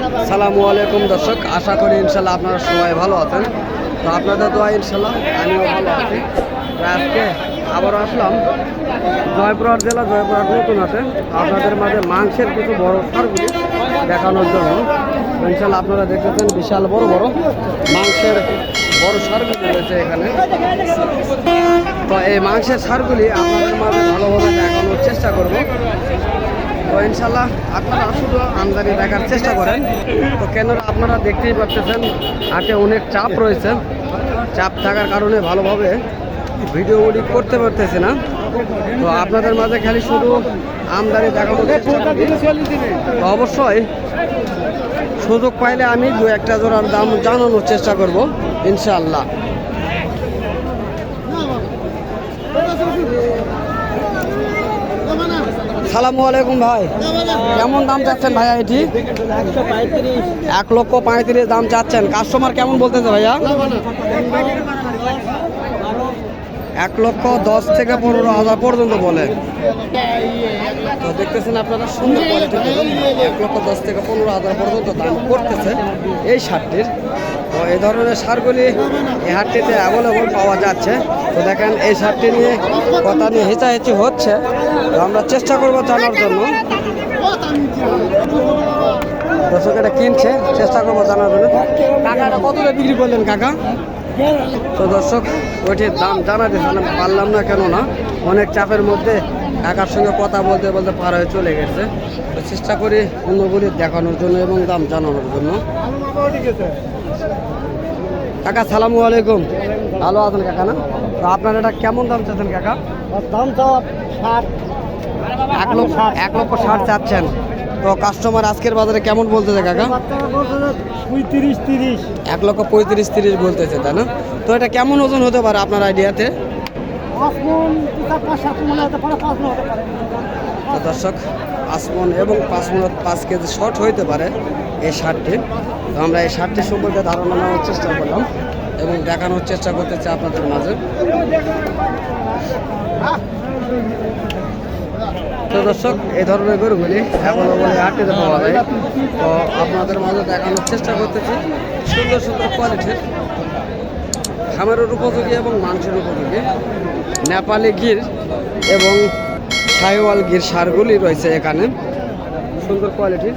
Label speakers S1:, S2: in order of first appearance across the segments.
S1: আসসালামু আলাইকুম দর্শক, আশা করি ইনশাল্লাহ আপনারা সবাই ভালো আছেন। তো আপনাদের দোয়া ইনশাল্লাহ আমিও ভালো আছি। আজকে আবারও আসলাম জয়পুরহাট জেলা, জয়পুরহাট নতুন আছে আপনাদের মাঝে মাংসের কিছু বড় সারগুলি দেখানোর জন্য। ইনশাল্লাহ আপনারা দেখতেছেন বিশাল বড় বড় মাংসের বড় সারগুলি রয়েছে এখানে। তো এই মাংসের সারগুলি আপনাদের মাঝে ভালোভাবে দেখানোর চেষ্টা করব। তো ইনশাল্লাহ আপনারা শুধু আমদানি দেখার চেষ্টা করেন। তো কেন আপনারা দেখতেই পাচ্ছেন হাটে অনেক চাপ রয়েছে, চাপ থাকার কারণে ভালোভাবে ভিডিওগুলি করতে পারতেছি না। তো আপনাদের মাঝে খালি শুধু আমদানি দেখানোর চেষ্টা করি। তো অবশ্যই সুযোগ পাইলে আমি দু একটা জোড়ার দাম জানানোর চেষ্টা করব ইনশাআল্লাহ। সালামু আলাইকুম ভাই, কেমন দাম চাচ্ছেন ভাইয়া? এটি 1,35,000 দাম চাচ্ছেন। কাস্টমার কেমন বলতেছে ভাইয়া? 1,10,000 থেকে 15,000 পর্যন্ত বলে। তো দেখতেছেন আপনারা সুন্দর কোয়ালিটি, 1,10,000 থেকে 15,000 পর্যন্ত দাম করতেছে এই সারটির। তো এই ধরনের সারগুলি এই হাটটিতে অ্যাভেলেবল পাওয়া যাচ্ছে। তো দেখেন এই সারটি নিয়ে কথা নিয়ে হেঁচাহেঁচি হচ্ছে, তো আমরা চেষ্টা করবো জানার জন্য। দর্শক এটা কিনছে, চেষ্টা করবো জানার জন্য। কাকাটা কত বিক্রি করলেন কাকা? তো দর্শক ওইটির দাম জানাতে পারলাম না, কেন না অনেক চাপের মধ্যে কাকার সঙ্গে কথা বলতে বলতে পার হয়ে চলে গেছে। তো চেষ্টা করি অন্যগুলি দেখানোর জন্য এবং দাম জানানোর জন্য। কাকা সালামু আলাইকুম, ভালো আছেন কাকা? না, তো আপনার এটা কেমন দাম চাচ্ছেন কাকা?
S2: দাম তো
S1: 1,60,000 চাচ্ছেন। তো কাস্টমার আজকের বাজারে কেমন বলতেছে কাকা?
S2: 35-30।
S1: 1,35,000-30 বলতেছে, তাই না? তো এটা কেমন ওজন হতে পারে আপনার আইডিয়াতে? তো দর্শক 5 মণ এবং 5 কেজি শর্ট হইতে পারে এই শার্টটি। তো আমরা এই শার্টটি সম্পর্কে ধারণা নেওয়ার চেষ্টা করলাম এবং দেখানোর চেষ্টা করতেছি আপনাদের মাঝে। তো দর্শক এই ধরনের গরুগুলি অ্যাভেলেবল হাটটিতে পাওয়া যায়। তো আপনাদের মাঝে দেখানোর চেষ্টা করতেছি সুন্দর সুন্দর কোয়ালিটির খামারের উপযোগী এবং মাংসের উপযোগী নেপালি গির এবং শাহিওয়াল গির সারগুলি রয়েছে এখানে। সুন্দর কোয়ালিটির,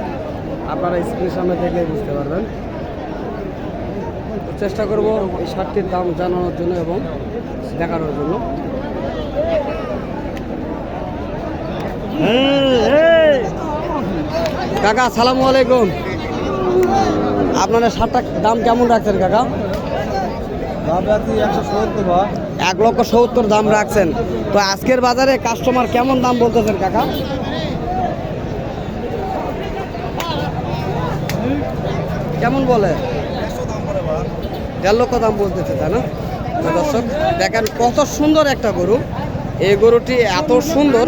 S1: আপনারা স্ক্রিনের সামনে দেখলে বুঝতে পারবেন। চেষ্টা করব এই শার্টটির দাম জানানোর জন্য এবং দেখানোর জন্য। কাকা আসসালামু আলাইকুম, আপনারা শার্টটার দাম কেমন রাখছেন কাকা? 1,70,000 দাম রাখছেন। তো আজকের বাজারে কাস্টমার কেমন দাম বলতেছেন কাকা? কেমন বলে? 1.5 লক্ষ দাম বলতেছে, তাই না? তো দর্শক দেখেন কত সুন্দর একটা গরু। এই গরুটি এত সুন্দর,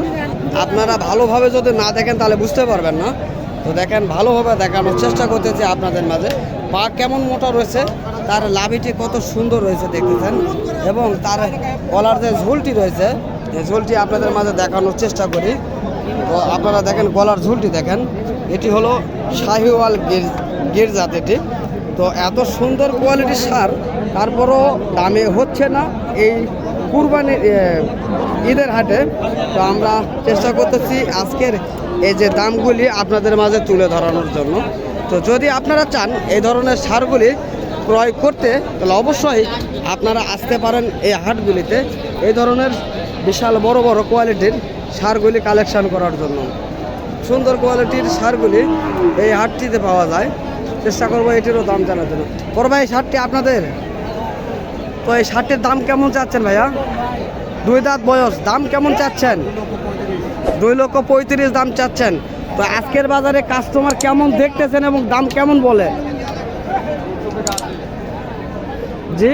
S1: আপনারা ভালোভাবে যদি না দেখেন তাহলে বুঝতে পারবেন না। তো দেখেন ভালোভাবে দেখানোর চেষ্টা করতেছি আপনাদের মাঝে। পা কেমন মোটা রয়েছে, তার লাভিটি কত সুন্দর রয়েছে দেখতেছেন, এবং তার গলার যে ঝুলটি রয়েছে এই ঝুলটি আপনাদের মাঝে দেখানোর চেষ্টা করি। তো আপনারা দেখেন গলার ঝুলটি দেখেন, এটি হলো শাহিওয়াল গির জাতিটি। তো এত সুন্দর কোয়ালিটির সার, তারপরও দামে হচ্ছে না এই কুরবানির ঈদের হাটে। তো আমরা চেষ্টা করতেছি আজকের এই যে দামগুলি আপনাদের মাঝে তুলে ধরানোর জন্য। তো যদি আপনারা চান এই ধরনের সারগুলি ক্রয় করতে, তাহলে অবশ্যই আপনারা আসতে পারেন এই হাটগুলিতে এই ধরনের বিশাল বড় বড় কোয়ালিটির সারগুলি কালেকশন করার জন্য। সুন্দর কোয়ালিটির সারগুলি এই হাটটিতে পাওয়া যায়। চেষ্টা করবো এটিরও দাম জানার জন্য। বড় ভাই শার্টটি আপনাদের? তো এই শার্টটির দাম কেমন চাচ্ছেন ভাইয়া? 2 দাঁত বয়স, দাম কেমন চাচ্ছেন? 2,35,000 দাম চাচ্ছেন। তো আজকের বাজারে কাস্টমার কেমন দেখতেছেন এবং দাম কেমন বলে? জি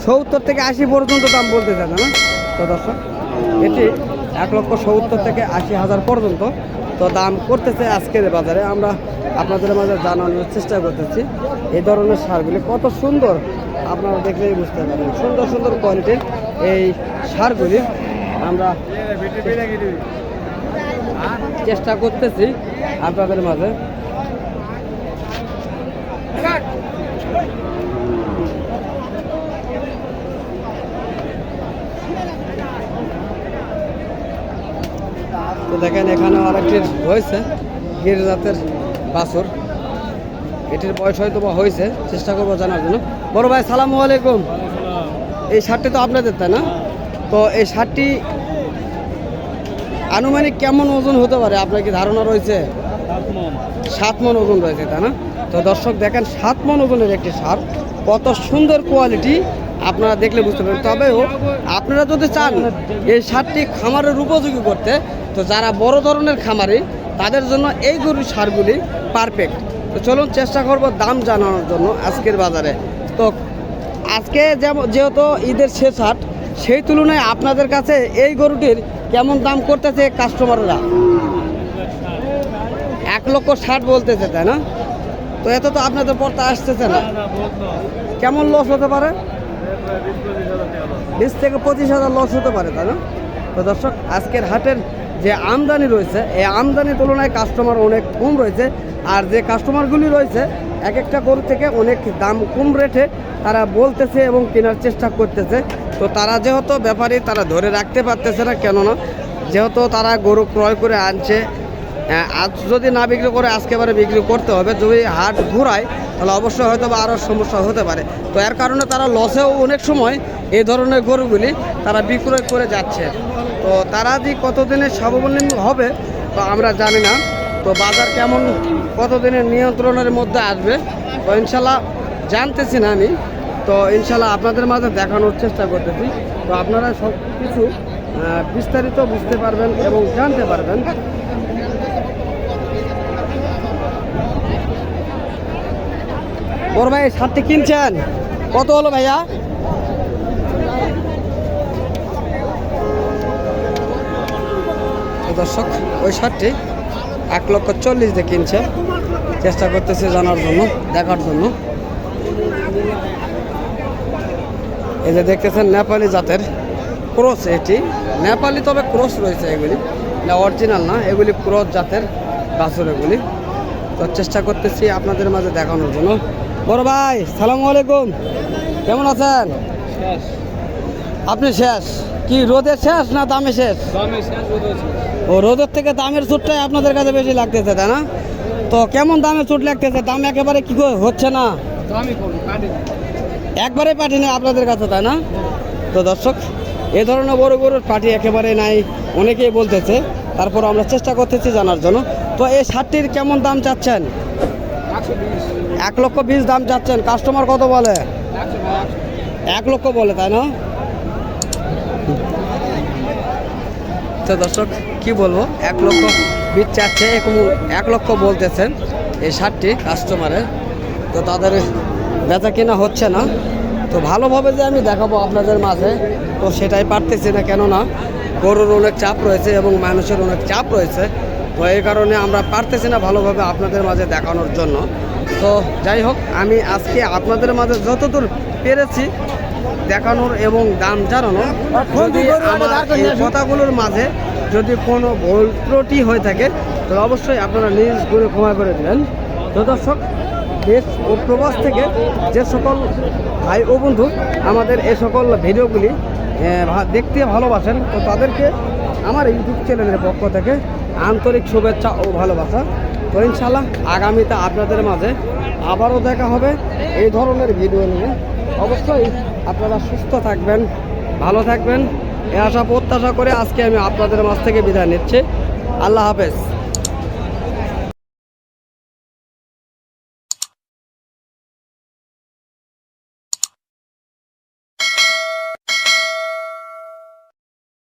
S1: 70 থেকে 80 পর্যন্ত দাম বলতেছেন, না? তো দর্শক এটি 1,70,000 থেকে 80,000 পর্যন্ত তো দাম করতেছে আজকের বাজারে। আমরা আপনাদের মাঝে জানানোর চেষ্টা করতেছি এই ধরনের সারগুলি কত সুন্দর, আপনারা দেখলেই বুঝতে পারবেন। সুন্দর সুন্দর কোয়ালিটির এই সারগুলি আমরা চেষ্টা করতেছি আপনাদের মাঝে দেখেন এখানে আরেকটি রয়েছে গির জাতের বাছুর। এটির বয়স হয়তো বা হয়েছে, চেষ্টা করবো জানার জন্য। বড় ভাই সালামু আলাইকুম। এই শার্টটি তো আপনাদের, তাই না? তো এই শার্টটি আনুমানিক কেমন ওজন হতে পারে, আপনার কি ধারণা রয়েছে? 7 মণ ওজন রয়েছে, তাই না? তো দর্শক দেখেন 7 মণ ওজনের একটি শার্ট, কত সুন্দর কোয়ালিটি আপনারা দেখলে বুঝতে পারেন। তবেও আপনারা যদি চান এই শার্টটি খামারের উপযোগী করতে, তো যারা বড় ধরনের খামারি তাদের জন্য এই গরুর সারগুলি পারফেক্ট। তো চলুন চেষ্টা করব দাম জানানোর জন্য আজকের বাজারে। তো আজকে যেহেতু ঈদের শেষ হাট, সেই তুলনায় আপনাদের কাছে এই গরুটির কেমন দাম করতেছে কাস্টমাররা? 1,60,000 বলতেছে, তাই না? তো এত তো আপনাদের পড়তে আসতেছে না, কেমন লস হতে পারে? 20 থেকে 25,000 লস হতে পারে, তাই না? তো দর্শক আজকের হাটের যে আমদানি রয়েছে, এই আমদানির তুলনায় কাস্টমার অনেক কম রয়েছে। আর যে কাস্টমারগুলি রয়েছে এক একটা গরু থেকে অনেক দাম কম রেটে তারা বলতেছে এবং কেনার চেষ্টা করতেছে। তো তারা যেহেতু ব্যাপারী, তারা ধরে রাখতে পারতেছে না, কেননা যেহেতু তারা গরু ক্রয় করে আনছে, আজ যদি না বিক্রি করে আজকেবারে বিক্রি করতে হবে। যদি হাট ঘুরায় তাহলে অবশ্যই হয়তো বা আরও সমস্যা হতে পারে। তো এর কারণে তারা লসেও অনেক সময় এই ধরনের গরুগুলি তারা বিক্রয় করে যাচ্ছে। তো তারা যে কতদিনের স্বাবলম্বী হবে তো আমরা জানি না। তো বাজার কেমন কতদিনের নিয়ন্ত্রণের মধ্যে আসবে তো ইনশাল্লাহ জানতেছি না আমি। তো ইনশাল্লাহ আপনাদের মাঝে দেখানোর চেষ্টা করতেছি। তো আপনারা সব কিছু বিস্তারিত বুঝতে পারবেন এবং জানতে পারবেন। বড় ভাই শার্টটি কিনছেন কত হলো ভাইয়া? দর্শক ওই শার্টটি 1,40,000 দিয়ে কিনছে। চেষ্টা করতেছে জানার জন্য, দেখার জন্য। এই যে দেখতেছেন নেপালি জাতের ক্রস, এটি নেপালি তবে ক্রস রয়েছে, এগুলি না অরিজিনাল না, এগুলি ক্রস জাতের বাছুর এগুলি। তো চেষ্টা করতেছি আপনাদের মাঝে দেখানোর জন্য। বড় ভাই সালামু আলাইকুম, কেমন আছেন? আপনি শেষ কি রোদে শেষ না দামে শেষ? ও রোদের থেকে দামের চুটটাই আপনাদের কাছে বেশি লাগতেছে, তাই না? তো কেমন দামের চুট লাগতেছে? দাম একেবারে কি হচ্ছে না, একবারে পাঠি নেই আপনাদের কাছে, তাই না? তো দর্শক এই ধরনের বড় গরুর পাঠি একেবারে নাই অনেকেই বলতেছে, তারপর আমরা চেষ্টা করতেছি জানার জন্য। তো এই শার্টটির কেমন দাম চাচ্ছেন? 1,20,000 দাম চাচ্ছেন। কাস্টমার কত বলে? 1 লক্ষ বলে, তাই না? তো দর্শক কি বলবো, 1,20,000 চাচ্ছে, 1 লক্ষ বলতেছেন এই শার্টটি কাস্টমারের। তো তাদের বেচা কেনা হচ্ছে না। তো ভালোভাবে যে আমি দেখাবো আপনাদের মাঝে, তো সেটাই পারতেছি না, কেননা গরুর অনেক চাপ রয়েছে এবং মানুষের অনেক চাপ রয়েছে। তো এই কারণে আমরা পারতেছি না ভালোভাবে আপনাদের মাঝে দেখানোর জন্য। তো যাই হোক, আমি আজকে আপনাদের মাঝে যতদূর পেরেছি দেখানোর এবং দাম জানানোর, যদি আমার এই কথাগুলোর মাঝে যদি কোনো ভুল ত্রুটি হয়ে থাকে তো অবশ্যই আপনারা নিজ গুণে ক্ষমা করে দেবেন। তো দর্শক দেশ ও প্রবাস থেকে যে সকল ভাই ও বন্ধু আমাদের এই সকল ভিডিওগুলি দেখতে ভালোবাসেন, তো তাদেরকে আমার ইউটিউব চ্যানেলের পক্ষ থেকে আন্তরিক শুভেচ্ছা ও ভালোবাসা। তো ইনশাল্লাহ আগামীতে আপনাদের মাঝে আবারও দেখা হবে এই ধরনের ভিডিও নিয়ে। অবশ্যই আপনারা সুস্থ থাকবেন, ভালো থাকবেন, এ আশা প্রত্যাশা করে আজকে আমি আপনাদের মাঝ থেকে বিদায় নিচ্ছি। আল্লাহ হাফেজ।